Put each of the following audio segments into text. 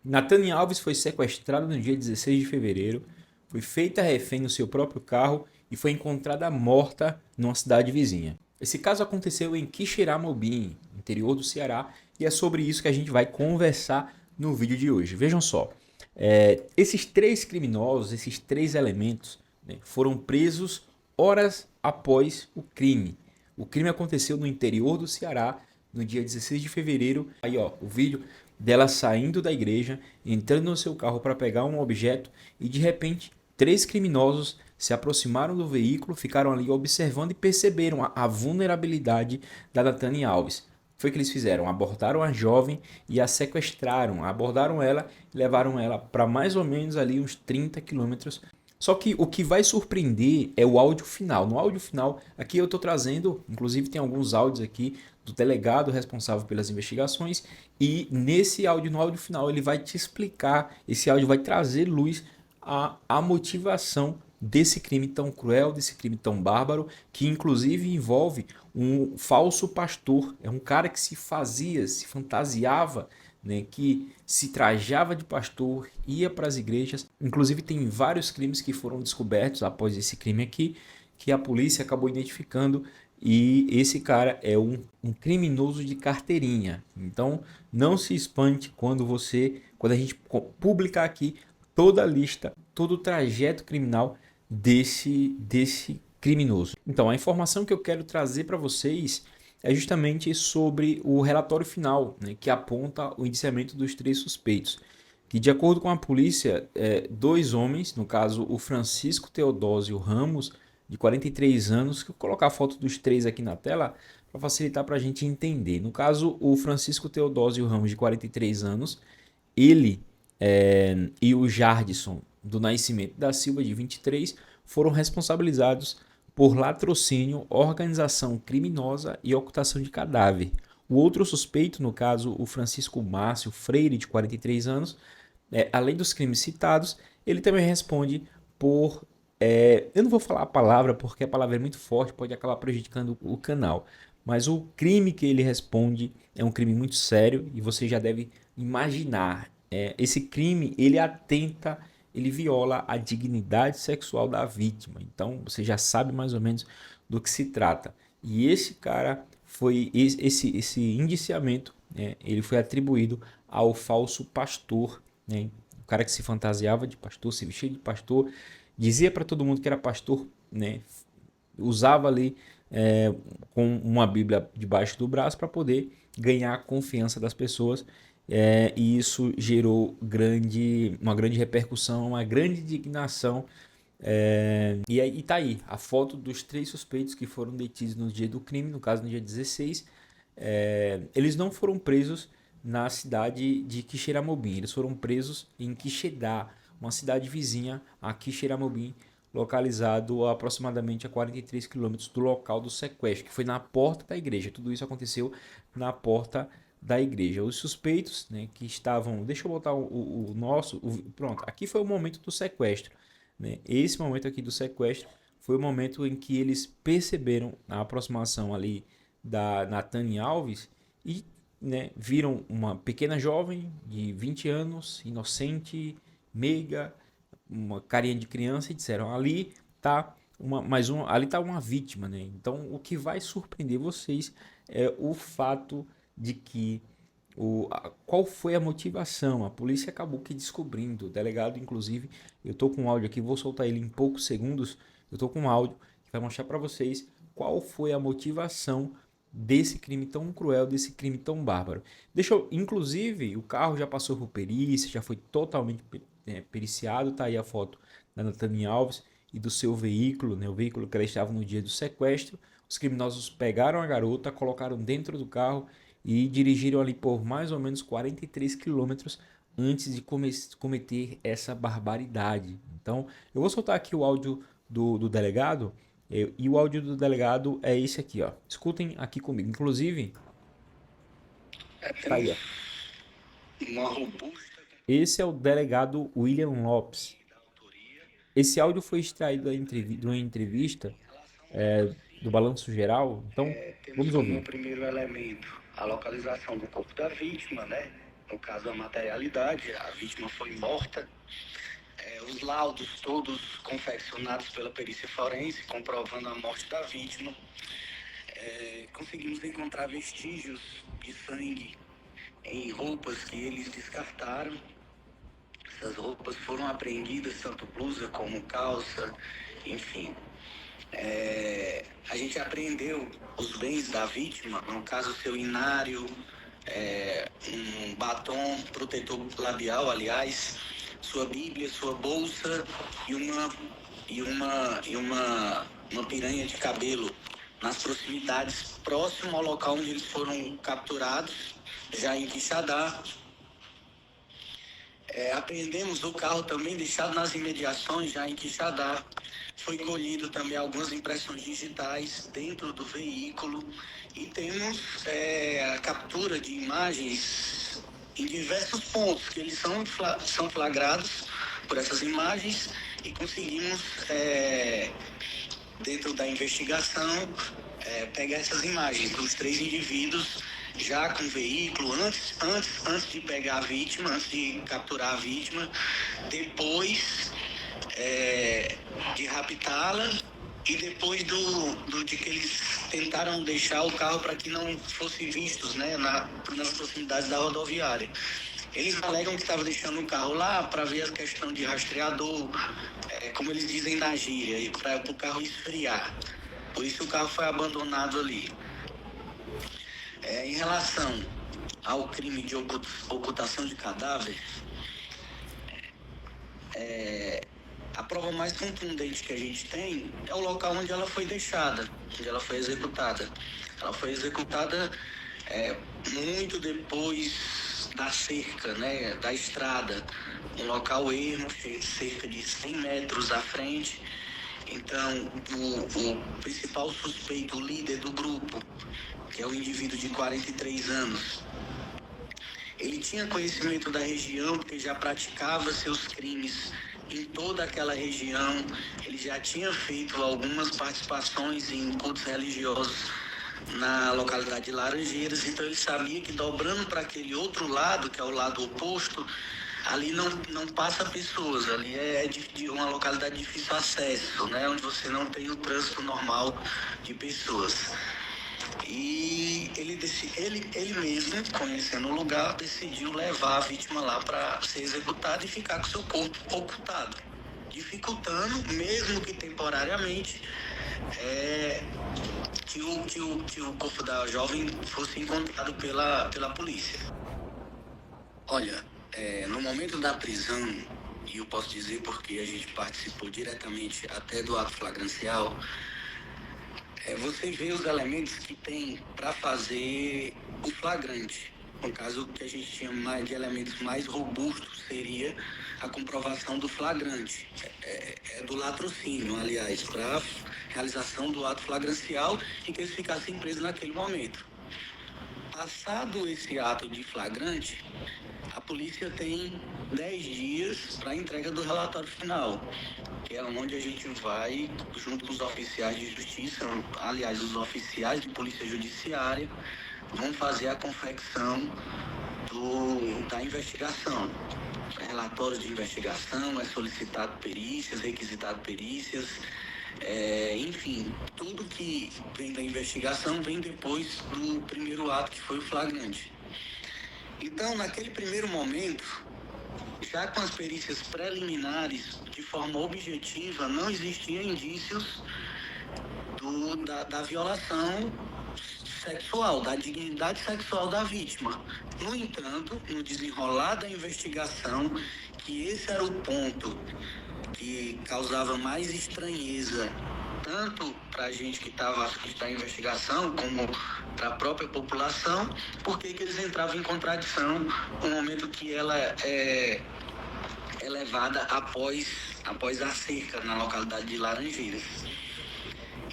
Natane Alves foi sequestrada no dia 16 de fevereiro, foi feita refém no seu próprio carro e foi encontrada morta numa cidade vizinha. Esse caso aconteceu em Quixeramobim, interior do Ceará, e é sobre isso que a gente vai conversar no vídeo de hoje. Vejam só, esses três criminosos, esses três elementos, né, foram presos horas após o crime. O crime aconteceu no interior do Ceará, no dia 16 de fevereiro. Aí, ó, o vídeo dela saindo da igreja, entrando no seu carro para pegar um objeto e de repente três criminosos se aproximaram do veículo, ficaram ali observando e perceberam a vulnerabilidade da Natane Alves. Foi o que eles fizeram, abordaram a jovem e a sequestraram, abordaram ela e levaram ela para mais ou menos ali uns 30 quilômetros. Só que o que vai surpreender é o áudio final. No áudio final, aqui eu estou trazendo, inclusive tem alguns áudios aqui do delegado responsável pelas investigações, e nesse áudio, no áudio final, ele vai te explicar, esse áudio vai trazer luz à motivação desse crime tão cruel, desse crime tão bárbaro, que inclusive envolve um falso pastor, é um cara que se fazia, se fantasiava, né, que se trajava de pastor, ia para as igrejas. Inclusive tem vários crimes que foram descobertos após esse crime aqui, que a polícia acabou identificando, e esse cara é um criminoso de carteirinha. Então não se espante quando a gente publicar aqui toda a lista, todo o trajeto criminal desse criminoso. Então a informação que eu quero trazer para vocês é justamente sobre o relatório final, né, que aponta o indiciamento dos três suspeitos. Que, de acordo com a polícia, dois homens, no caso o Francisco Teodósio Ramos, de 43 anos, que eu vou colocar a foto dos três aqui na tela para facilitar para a gente entender. No caso, o Francisco Teodósio Ramos, de 43 anos, ele e o Jardison do Nascimento da Silva, de 23, foram responsabilizados por latrocínio, organização criminosa e ocultação de cadáver. O outro suspeito, no caso o Francisco Márcio Freire, de 43 anos, além dos crimes citados, ele também responde por... eu não vou falar a palavra porque a palavra é muito forte, pode acabar prejudicando o canal. Mas o crime que ele responde é um crime muito sério e você já deve imaginar. Esse crime, ele atenta, ele viola a dignidade sexual da vítima. Então você já sabe mais ou menos do que se trata. E esse cara foi, esse indiciamento, né, ele foi atribuído ao falso pastor, né, o cara que se fantasiava de pastor, se vestia de pastor, dizia para todo mundo que era pastor, né, usava ali com uma Bíblia debaixo do braço para poder ganhar a confiança das pessoas, e isso gerou uma grande repercussão, uma grande indignação. E aí tá aí a foto dos três suspeitos que foram detidos no dia do crime, no caso no dia 16. Eles não foram presos na cidade de Quixeramobim, eles foram presos em Quixedá, uma cidade vizinha a Quixeramobim, localizado aproximadamente a 43 quilômetros do local do sequestro, que foi na porta da igreja. Tudo isso aconteceu na porta da igreja. Os suspeitos, né, que estavam... Deixa eu botar o nosso... Pronto, aqui foi o momento do sequestro. Né? Esse momento aqui do sequestro foi o momento em que eles perceberam a aproximação ali da Natane Alves e, né, viram uma pequena jovem de 20 anos, inocente, meiga, uma carinha de criança, e disseram: ali tá ali tá uma vítima, né? Então o que vai surpreender vocês é o fato de que qual foi a motivação. A polícia acabou que descobrindo. O delegado, inclusive, eu tô com um áudio aqui, vou soltar ele em poucos segundos. Eu tô com um áudio que vai mostrar para vocês qual foi a motivação desse crime tão cruel, desse crime tão bárbaro. Inclusive, o carro já passou por perícia, já foi totalmente periciado. Tá aí a foto da Natane Alves e do seu veículo, né, o veículo que ela estava no dia do sequestro. Os criminosos pegaram a garota, colocaram dentro do carro e dirigiram ali por mais ou menos 43 quilômetros antes de cometer essa barbaridade. Então, eu vou soltar aqui o áudio do delegado, e o áudio do delegado é esse aqui, ó. Escutem aqui comigo. Inclusive, tá aí, ó. Uma robusta... Esse é o delegado William Lopes. Esse áudio foi extraído de uma entrevista do Balanço Geral. Então, Temos vamos como ouvir. primeiro elemento a localização do corpo da vítima, né? no caso a materialidade, a vítima foi morta. Os laudos todos confeccionados pela perícia forense, comprovando a morte da vítima. Conseguimos encontrar vestígios de sangue em roupas que eles descartaram. Essas roupas foram apreendidas, tanto blusa como calça, enfim. A gente apreendeu os bens da vítima, no caso seu inário, um batom protetor labial, aliás, sua Bíblia, sua bolsa e uma piranha de cabelo nas proximidades, próximo ao local onde eles foram capturados, já em Quixadá. Apreendemos o carro também deixado nas imediações, já em Quixadá. Foi colhido também algumas impressões digitais dentro do veículo e temos a captura de imagens em diversos pontos, que eles são flagrados por essas imagens e conseguimos, dentro da investigação, pegar essas imagens dos 3 indivíduos já com o veículo, antes de pegar a vítima, antes de capturar a vítima, depois de raptá-la e depois de que eles tentaram deixar o carro para que não fossem vistos, né, nas proximidades da rodoviária. Eles alegam que estavam deixando o carro lá para ver a questão de rastreador, como eles dizem na gíria, para o carro esfriar. Por isso o carro foi abandonado ali. Em relação ao crime de ocultação de cadáver, a prova mais contundente que a gente tem é o local onde ela foi deixada, onde ela foi executada. Ela foi executada muito depois da cerca, né, da estrada, um local ermo, cerca de 100 metros à frente. Então, o principal suspeito, o líder do grupo, que é um indivíduo de 43 anos, ele tinha conhecimento da região, porque já praticava seus crimes em toda aquela região. Ele já tinha feito algumas participações em cultos religiosos na localidade de Laranjeiras, então ele sabia que dobrando para aquele outro lado, que é o lado oposto, ali não passa pessoas, ali é de uma localidade de difícil acesso, né, onde você não tem o trânsito normal de pessoas. E ele mesmo, conhecendo o lugar, decidiu levar a vítima lá para ser executada e ficar com seu corpo ocultado, dificultando, mesmo que temporariamente, que o corpo da jovem fosse encontrado pela polícia. Olha, no momento da prisão, e eu posso dizer porque a gente participou diretamente até do ato flagrancial, você vê os elementos que tem para fazer o flagrante. No caso, o que a gente tinha de elementos mais robustos seria a comprovação do flagrante, do latrocínio, aliás, para realização do ato flagrancial e que eles ficassem presos naquele momento. Passado esse ato de flagrante, a polícia tem 10 dias para a entrega do relatório final, que é onde a gente vai, junto com os oficiais de justiça, aliás, os oficiais de polícia judiciária, vão fazer a confecção da investigação. Relatórios de investigação, solicitado perícias, requisitado perícias, enfim, tudo que vem da investigação vem depois do primeiro ato, que foi o flagrante. Então, naquele primeiro momento, já com as perícias preliminares, de forma objetiva, não existiam indícios da violação sexual, da dignidade sexual da vítima. No entanto, no desenrolar da investigação, que esse era o ponto que causava mais estranheza, tanto para a gente que estava na investigação, como para a própria população, porque eles entravam em contradição no momento que ela é levada após a cerca na localidade de Laranjeiras.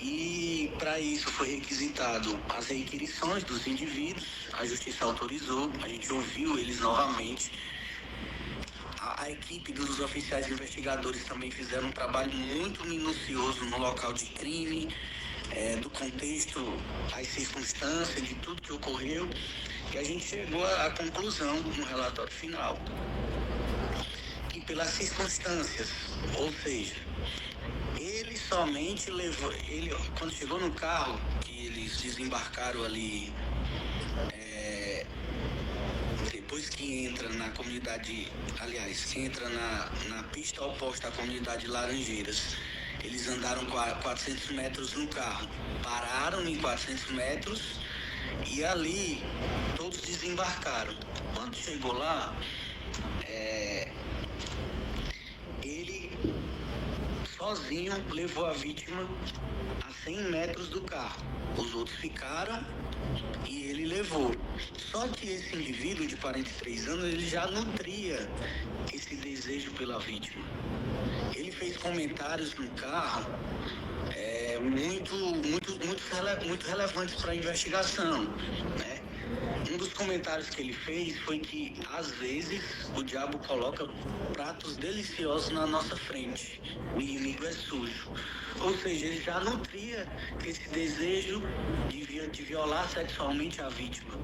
E para isso foi requisitado as requisições dos indivíduos, a justiça autorizou, a gente ouviu eles novamente. A equipe dos oficiais investigadores também fizeram um trabalho muito minucioso no local de crime, do contexto, as circunstâncias, de tudo que ocorreu. E a gente chegou à conclusão no relatório final que pelas circunstâncias, ou seja, ele somente levou, quando chegou no carro, que eles desembarcaram ali, depois que entra na comunidade, aliás, que entra na pista oposta à comunidade Laranjeiras, eles andaram 400 metros no carro, pararam em 400 metros e ali todos desembarcaram. Quando chegou lá, ele sozinho levou a vítima a 100 metros do carro. Os outros ficaram e ele levou. Só que esse indivíduo de 43 anos, ele já nutria esse desejo pela vítima. Ele fez comentários no carro muito relevantes para a investigação, né? Um dos comentários que ele fez foi que, às vezes, o diabo coloca pratos deliciosos na nossa frente. O inimigo é sujo. Ou seja, ele já nutria esse desejo de violar sexualmente a vítima.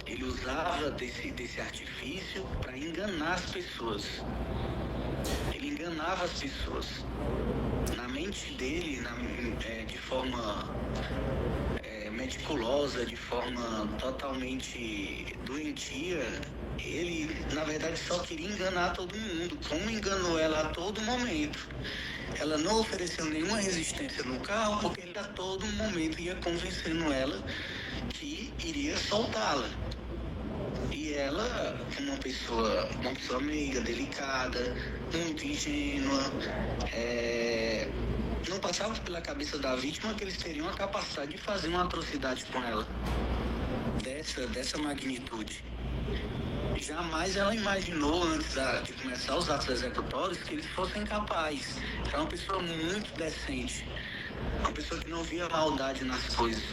Ele usava desse artifício para enganar as pessoas. Ele enganava as pessoas. Na mente dele, de forma meticulosa, de forma totalmente doentia, ele, na verdade, só queria enganar todo mundo, como enganou ela a todo momento. Ela não ofereceu nenhuma resistência no carro, porque ele a todo momento ia convencendo ela que iria soltá-la. E ela, uma pessoa meiga, delicada, muito ingênua, não passava pela cabeça da vítima que eles teriam a capacidade de fazer uma atrocidade com ela, dessa magnitude. Jamais ela imaginou, antes de começar os atos executórios, que eles fossem capazes. Era uma pessoa muito decente, uma pessoa que não via maldade nas coisas.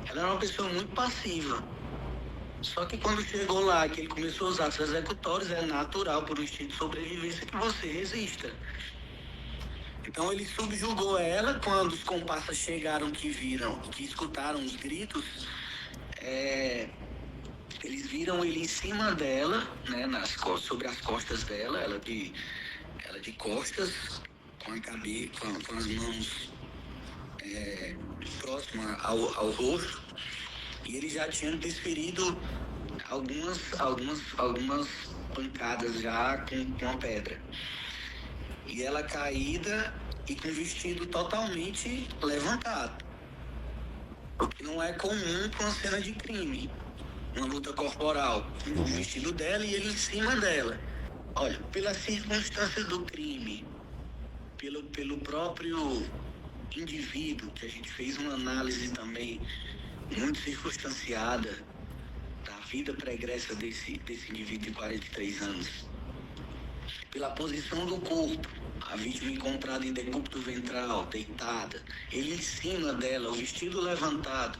Ela era uma pessoa muito passiva. Só que quando chegou lá, que ele começou os atos executórios, é natural, por um instinto de sobrevivência, que você resista. Então ele subjugou ela. Quando os comparsas chegaram, que escutaram os gritos, eles viram ele em cima dela, né, sobre as costas dela, ela de costas, com as mãos próximas ao rosto, e ele já tinha desferido algumas pancadas já com a pedra. E ela caída e com o vestido totalmente levantado. O que não é comum com a cena de crime. Uma luta corporal. O vestido dela e ele em cima dela. Olha, pelas circunstâncias do crime, pelo próprio indivíduo, que a gente fez uma análise também muito circunstanciada da vida pregressa desse indivíduo de 43 anos. Pela posição do corpo, a vítima encontrada em decúbito ventral, deitada, ele em cima dela, o vestido levantado,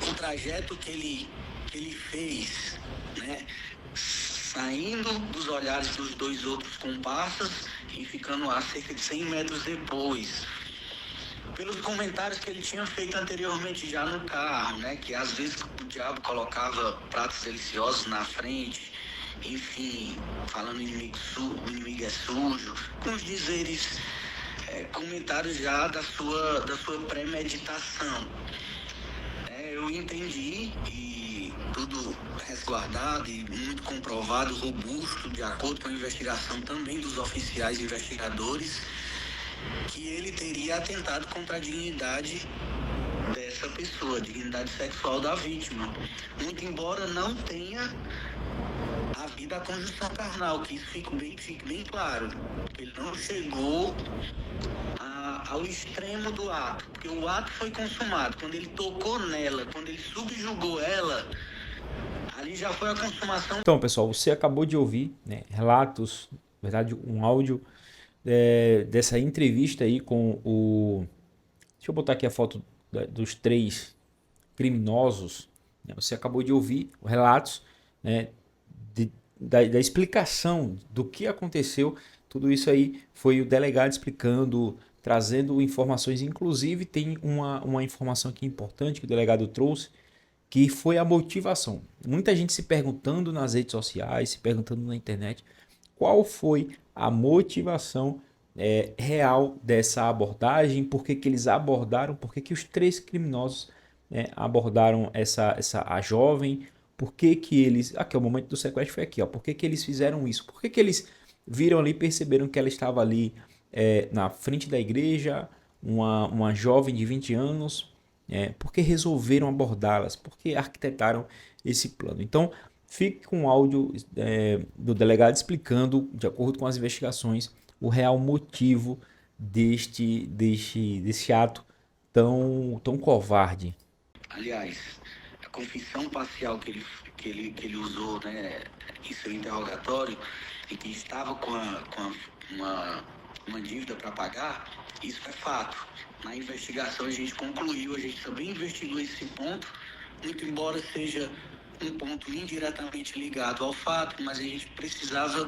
o trajeto que ele fez, né, saindo dos olhares dos dois outros comparsas e ficando a cerca de 100 metros depois. Pelos comentários que ele tinha feito anteriormente já no carro, né, que às vezes o diabo colocava pratos deliciosos na frente, enfim, falando o inimigo é sujo, com os dizeres, comentários já da sua premeditação. Eu entendi, e tudo resguardado e muito comprovado, robusto, de acordo com a investigação também dos oficiais investigadores, que ele teria atentado contra a dignidade dessa pessoa, a dignidade sexual da vítima. Muito embora não tenha havido a conjunção carnal, que isso fique bem claro. Ele não chegou ao extremo do ato, porque o ato foi consumado. Quando ele tocou nela, quando ele subjugou ela, ali já foi a consumação. Então, pessoal, você acabou de ouvir, né, relatos, na verdade, um áudio dessa entrevista aí com o... Deixa eu botar aqui a foto dos 3 criminosos. Né? Você acabou de ouvir relatos, né, da explicação do que aconteceu. Tudo isso aí foi o delegado explicando, trazendo informações. Inclusive tem uma informação aqui importante que o delegado trouxe, que foi a motivação. Muita gente se perguntando nas redes sociais, se perguntando na internet, qual foi a motivação real dessa abordagem, por que eles abordaram, por que os 3 criminosos abordaram a jovem, por que eles... Aqui, o momento do sequestro foi aqui, ó, por que eles fizeram isso, por que eles viram ali e perceberam que ela estava ali na frente da igreja, uma jovem de 20 anos, por que resolveram abordá-las, por que arquitetaram esse plano. Então, fique com o áudio do delegado explicando, de acordo com as investigações, o real motivo deste ato tão covarde. Aliás, a confissão parcial que ele usou, né, em seu interrogatório, e que estava com uma dívida para pagar, isso é fato. Na investigação a gente concluiu, a gente também investigou esse ponto, muito embora seja um ponto indiretamente ligado ao fato, mas a gente precisava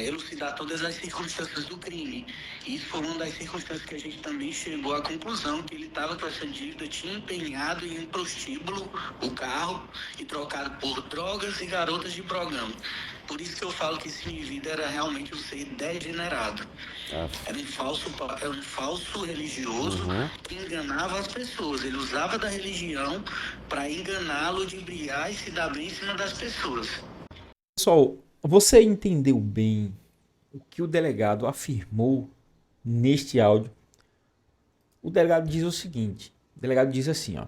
elucidar todas as circunstâncias do crime. E isso foi uma das circunstâncias que a gente também chegou à conclusão que ele estava com essa dívida, tinha empenhado em um prostíbulo o carro e trocado por drogas e garotas de programa. Por isso que eu falo que esse indivíduo era realmente um ser degenerado. Era um falso religioso que enganava as pessoas. Ele usava da religião para enganar, ludibriar e se dar bem em cima das pessoas. Pessoal, você entendeu bem o que o delegado afirmou neste áudio? O delegado diz o seguinte, o delegado diz assim, ó,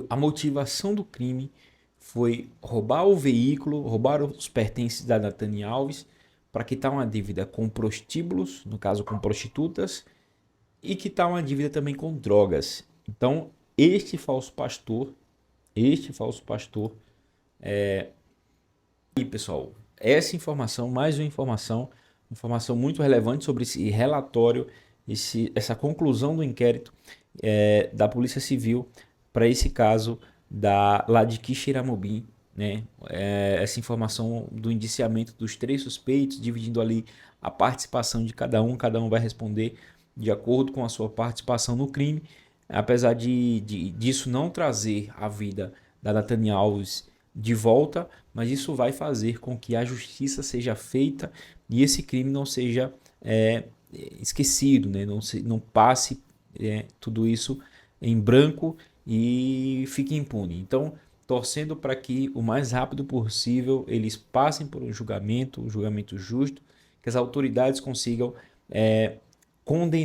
a motivação do crime foi roubar o veículo, roubar os pertences da Nathani Alves para quitar uma dívida com prostíbulos, no caso com prostitutas, e quitar uma dívida também com drogas. Então, este falso pastor, e pessoal, essa informação, mais uma informação muito relevante sobre esse relatório, essa conclusão do inquérito da Polícia Civil para esse caso lá de Quixeramobim, né? Essa informação do indiciamento dos 3 suspeitos, dividindo ali a participação de cada um vai responder de acordo com a sua participação no crime, apesar disso não trazer a vida da Nathani Alves de volta, mas isso vai fazer com que a justiça seja feita e esse crime não seja esquecido, né? Não passe tudo isso em branco e fique impune. Então, torcendo para que o mais rápido possível eles passem por um julgamento justo, que as autoridades consigam condenar